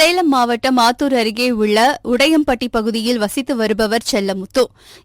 சேலம் மாவட்டம் ஆத்தூர் அருகே உள்ள உடையம்பட்டி பகுதியில் வசித்து வருபவர் செல்லமுத்து.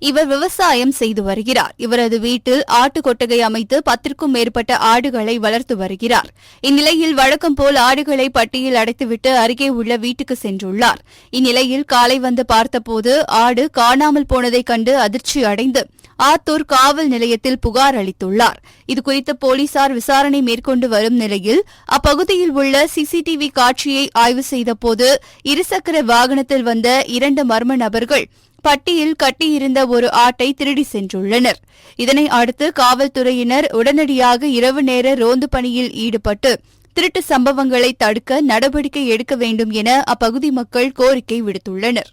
இவர் விவசாயம் செய்து வருகிறார். இவரது வீட்டில் ஆட்டு கொட்டகை அமைத்து 10க்கும் மேற்பட்ட ஆடுகளை வளர்த்து வருகிறார். இந்நிலையில் வழக்கம் போல் ஆடுகளை பட்டியில் அடைத்துவிட்டு அருகே உள்ள வீட்டுக்கு சென்றுள்ளார். இந்நிலையில் காலை வந்து பார்த்தபோது ஆடு காணாமல் போனதைக் கண்டு அதிர்ச்சி அடைந்து ஆத்தூர் காவல் நிலையத்தில் புகார் அளித்துள்ளார். இதுகுறித்து போலீசார் விசாரணை மேற்கொண்டு வரும் நிலையில் அப்பகுதியில் உள்ள சிசிடிவி காட்சியை ஆய்வு செய்தபோது இருசக்கர வாகனத்தில் வந்த 2 மர்ம நபர்கள் பட்டியில் கட்டியிருந்த ஒரு ஆட்டை திருடி சென்றுள்ளனர். இதனை அடுத்து காவல்துறையினர் உடனடியாக இரவு நேர ரோந்து பணியில் ஈடுபட்டு திருட்டு சம்பவங்களை தடுக்க நடவடிக்கை எடுக்க வேண்டும் என அப்பகுதி மக்கள் கோரிக்கை விடுத்துள்ளனர்.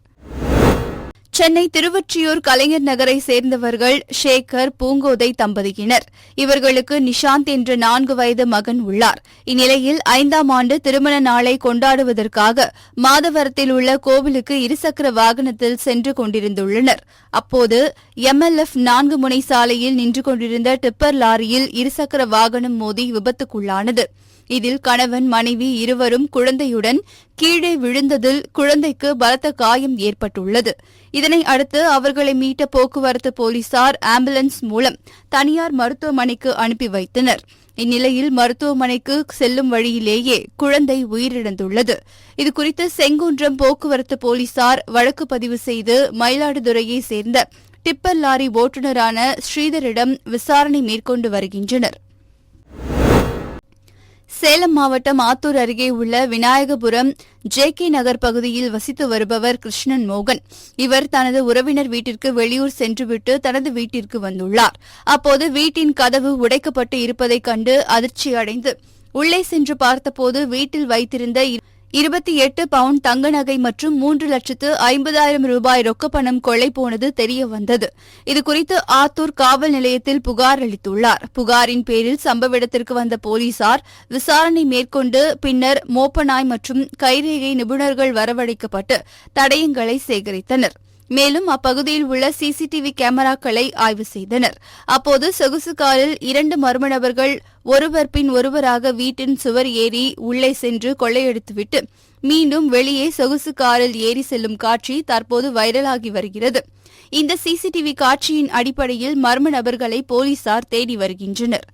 சென்னை திருவொற்றியூர் கலைஞர் நகரை சேர்ந்தவர்கள் ஷேகர், பூங்கோதை தம்பதியினர். இவர்களுக்கு நிஷாந்த் என்ற 4 வயது மகன் உள்ளார். இந்நிலையில் 5ஆம் ஆண்டு திருமண நாளை கொண்டாடுவதற்காக மாதவரத்தில் உள்ள கோவிலுக்கு இருசக்கர வாகனத்தில் சென்று கொண்டிருந்துள்ளனர். அப்போது MLF 4 முனை சாலையில் நின்று கொண்டிருந்த டிப்பர் லாரியில் இருசக்கர வாகனம் மோதி விபத்துக்குள்ளானது. இதில் கணவன், மனைவி இருவரும் குழந்தையுடன் கீழே விழுந்ததில் குழந்தைக்கு பலத்த காயம் ஏற்பட்டுள்ளது. இதனை அடுத்து அவர்களை மீட்ட போக்குவரத்து போலீசார் ஆம்புலன்ஸ் மூலம் தனியார் மருத்துவமனைக்கு அனுப்பி வைத்தனர். இந்நிலையில் மருத்துவமனைக்கு செல்லும் வழியிலேயே குழந்தை உயிரிழந்துள்ளது. இதுகுறித்து செங்குன்றம் போக்குவரத்து போலீசார் வழக்கு பதிவு செய்து மயிலாடுதுறையைச் சேர்ந்த டிப்பர் லாரி ஓட்டுநரான ஸ்ரீதரிடம் விசாரணை மேற்கொண்டு வருகின்றனர். சேலம் மாவட்டம் ஆத்தூர் அருகே உள்ள விநாயகபுரம் JK நகர் பகுதியில் வசித்து வருபவர் கிருஷ்ணன் மோகன். இவர் தனது உறவினர் வீட்டிற்கு வெளியூர் சென்றுவிட்டு தனது வீட்டிற்கு வந்துள்ளார். அப்போது வீட்டின் கதவு உடைக்கப்பட்டு இருப்பதைக் கண்டு அதிர்ச்சியடைந்து உள்ளே சென்று பார்த்தபோது வீட்டில் வைத்திருந்த 28 பவுண்ட் தங்க நகை மற்றும் 3,50,000 ரூபாய் ரொக்கப்பணம் கொள்ளை போனது தெரியவந்தது. இதுகுறித்து ஆத்தூர் காவல் நிலையத்தில் புகார் அளித்துள்ளார். புகாரின் பேரில் சம்பவ இடத்திற்கு வந்த போலீசார் விசாரணை மேற்கொண்டு பின்னர் மோப்பநாய் மற்றும் கைரேகை நிபுணர்கள் வரவழைக்கப்பட்டு தடயங்களை சேகரித்தனர். மேலும் அப்பகுதியில் உள்ள சிசிடிவி கேமராக்களை ஆய்வு செய்தனர். அப்போது சொகுசு காரில் 2 மர்ம நபர்கள் ஒருவர் பின் ஒருவராக வீட்டின் சுவர் ஏறி உள்ளே சென்று கொள்ளையடித்துவிட்டு மீண்டும் வெளியே சொகுசு காரில் ஏறி செல்லும் காட்சி தற்போது வைரலாகி வருகிறது. இந்த சிசிடிவி காட்சியின் அடிப்படையில் மர்ம நபர்களை போலீசார் தேடி வருகின்றனர்.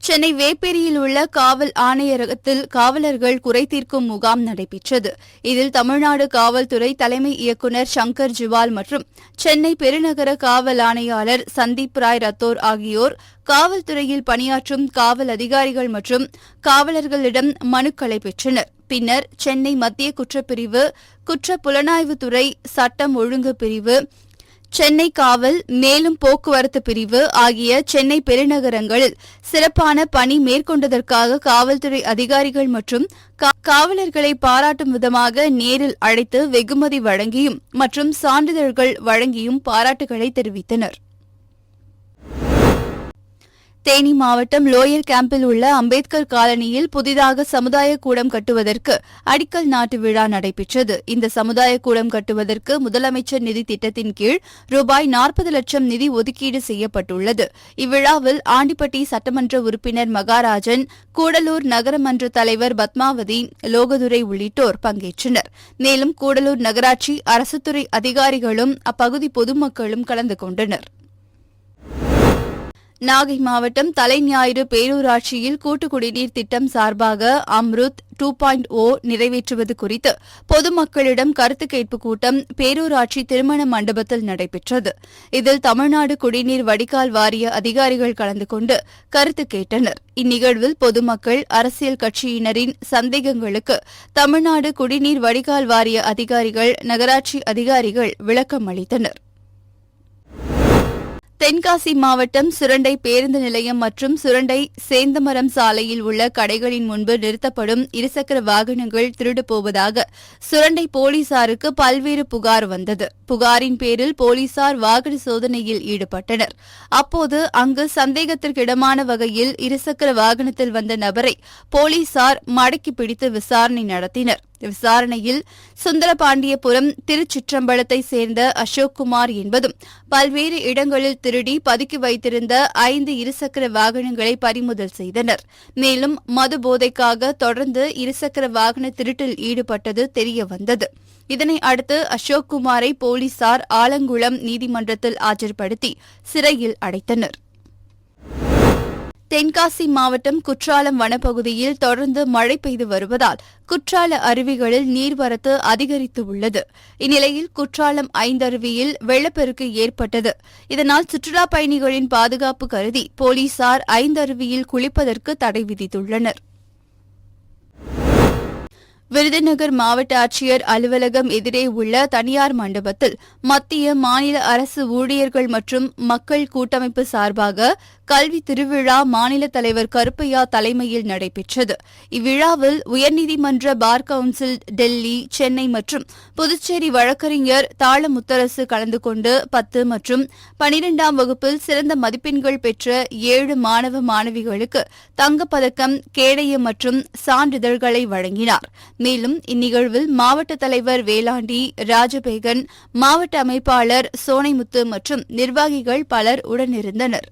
சென்னை வேப்பேரியில் உள்ள காவல் ஆணையரகத்தில் காவலர்கள் குறைதீர்க்கும் முகாம் நடைபெற்றது. இதில் தமிழ்நாடு காவல்துறை தலைமை இயக்குநர் சங்கர் ஜிவால் மற்றும் சென்னை பெருநகர காவல் ஆணையாளர் சந்தீப் ராய் ரத்தோர் ஆகியோர் காவல்துறையில் பணியாற்றும் காவல் அதிகாரிகள் மற்றும் காவலர்களிடம் மனுக்களை பெற்றனர். பின்னர் சென்னை மத்திய குற்றப்பிரிவு, குற்ற புலனாய்வுத்துறை, சட்டம் ஒழுங்கு பிரிவு, சென்னை காவல், மேலும் போக்குவரத்து பிரிவு ஆகிய சென்னை பெருநகரங்களில் சிறப்பான பணி மேற்கொண்டதற்காக காவல்துறை அதிகாரிகள் மற்றும் காவலர்களை பாராட்டும் விதமாக நேரில் அழைத்து வெகுமதி வழங்கியும் மற்றும் சான்றிதழ்கள் வழங்கியும் பாராட்டுகளை தெரிவித்தனர். தேனி மாவட்டம் லோயர் கேம்பில் உள்ள அம்பேத்கர் காலனியில் புதிதாக சமுதாய கூடம் கட்டுவதற்கு அடிக்கல் நாட்டு விழா நடைபெற்றது. இந்த சமுதாய கூடம் கட்டுவதற்கு முதலமைச்சர் நிதி திட்டத்தின் கீழ் ரூபாய் 40 லட்சம் நிதி ஒதுக்கீடு செய்யப்பட்டுள்ளது. இவ்விழாவில் ஆண்டிப்பட்டி சட்டமன்ற உறுப்பினர் மகாராஜன், கூடலூர் நகரமன்ற தலைவர் பத்மாவதி, லோகதுரை உள்ளிட்டோர் பங்கேற்றனர். மேலும் கூடலூர் நகராட்சி அரசுத்துறை அதிகாரிகளும் அப்பகுதி பொதுமக்களும் கலந்து கொண்டனர். நாகை மாவட்டம் தலைஞாயிறு பேரூராட்சியில் கூட்டு குடிநீர் திட்டம் சார்பாக அம்ருத் 2.0 நிறைவேற்றுவது குறித்து பொதுமக்களிடம் கருத்து கேட்பு கூட்டம் பேரூராட்சி திருமண மண்டபத்தில் நடைபெற்றது. இதில் தமிழ்நாடு குடிநீர் வடிகால் வாரிய அதிகாரிகள் கலந்து கொண்டு கருத்து கேட்டனர். இந்நிகழ்வில் பொதுமக்கள், அரசியல் கட்சியினரின் சந்தேகங்களுக்கு தமிழ்நாடு குடிநீர் வடிகால் வாரிய அதிகாரிகள், நகராட்சி அதிகாரிகள் விளக்கம் அளித்தனர். தென்காசி மாவட்டம் சுரண்டை பேருந்து நிலையம் மற்றும் சுரண்டை சேந்தமரம் சாலையில் உள்ள கடைகளின் முன்பு நிறுத்தப்படும் இருசக்கர வாகனங்கள் திருடு போவதாக சுரண்டை போலீசாருக்கு பல்வேறு புகார் வந்தது. புகாரின் பேரில் போலீசார் வாகன சோதனையில் ஈடுபட்டனர். அப்போது அங்கு சந்தேகத்திற்கிடமான வகையில் இருசக்கர வாகனத்தில் வந்த நபரை போலீசார் மடக்கி பிடித்து விசாரணை நடத்தினர். விசாரணையில் சுந்தரபாண்டியபுரம் திருச்சிற்றம்பலத்தை சேர்ந்த அசோக்குமார் என்பதும் பல்வேறு இடங்களில் திருடி பதுக்கி வைத்திருந்த 5 இருசக்கர வாகனங்களை பறிமுதல் செய்தனர். மேலும் மது போதைக்காக தொடர்ந்து இருசக்கர வாகன திருட்டில் ஈடுபட்டது தெரியவந்தது. இதனை அடுத்து அசோக்குமாரை போலீசார் ஆலங்குளம் நீதிமன்றத்தில் ஆஜர்படுத்தி சிறையில் அடைத்தனர். தென்காசி மாவட்டம் குற்றாலம் வனப்பகுதியில் தொடர்ந்து மழை பெய்து வருவதால் குற்றால அருவிகளில் நீர்வரத்து அதிகரித்து உள்ளது. இந்நிலையில் குற்றாலம் 5 அருவியில் வெள்ளப்பெருக்கு ஏற்பட்டது. இதனால் சுற்றுலாப் பயணிகளின் பாதுகாப்பு கருதி போலீசார் 5 அருவியில் குளிப்பதற்கு தடை விதித்துள்ளனர். விருதுநகர் மாவட்ட ஆட்சியர் அலுவலகம் எதிரே உள்ள தனியார் மண்டபத்தில் மத்திய மாநில அரசு ஊழியர்கள் மற்றும் மக்கள் கூட்டமைப்பு சார்பாக கல்வி திருவிழா மாநில தலைவர் கருப்பையா தலைமையில் நடைபெற்றது. இவ்விழாவில் உயர்நீதிமன்ற பார் கவுன்சில் டெல்லி, சென்னை மற்றும் புதுச்சேரி வழக்கறிஞர் தாளமுத்தரசு கலந்து கொண்டு 10 மற்றும் 12ஆம் வகுப்பில் சிறந்த மதிப்பெண்கள் பெற்ற 7 மாணவ மாணவிகளுக்கு தங்கப்பதக்கம், கேடயம் மற்றும் சான்றிதழ்களை வழங்கினார். மேலும் இந்நிகழ்வில் மாவட்ட தலைவர் வேலாண்டி, ராஜபேகன், மாவட்ட அமைப்பாளர் சோனைமுத்து மற்றும் நிர்வாகிகள் பலர் உடனிருந்தனர்.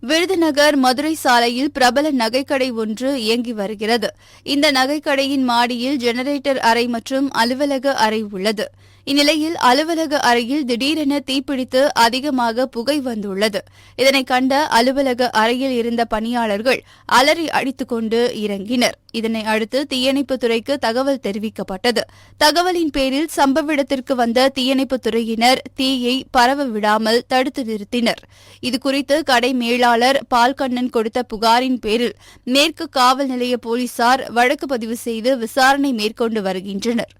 விருதுநகர் மதுரை சாலையில் பிரபல நகைக்கடை ஒன்று இயங்கி வருகிறது. இந்த நகைக்கடையின் மாடியில் ஜெனரேட்டர் அறை மற்றும் அலுவலக அறை உள்ளது. இந்நிலையில் அலுவலக அறையில் திடீரென தீப்பிடித்து அதிகமாக புகை வந்துள்ளது. இதனை கண்ட அலுவலக அறையில் இருந்த பணியாளர்கள் அலறி அடித்துக் கொண்டு இறங்கினர். இதனை அடுத்து தீயணைப்புத் துறைக்கு தகவல் தெரிவிக்கப்பட்டது. தகவலின் பேரில் சம்பவ இடத்திற்கு வந்த தீயணைப்புத் துறையினர் தீயை பரவ விடாமல் தடுத்து நிறுத்தினர். இதுகுறித்து கடை மேலாளர் பால்கண்ணன் கொடுத்த புகாரின் பேரில் மேற்கு காவல் நிலைய போலீசார் வழக்கு பதிவு செய்து விசாரணை மேற்கொண்டு வருகின்றனர்.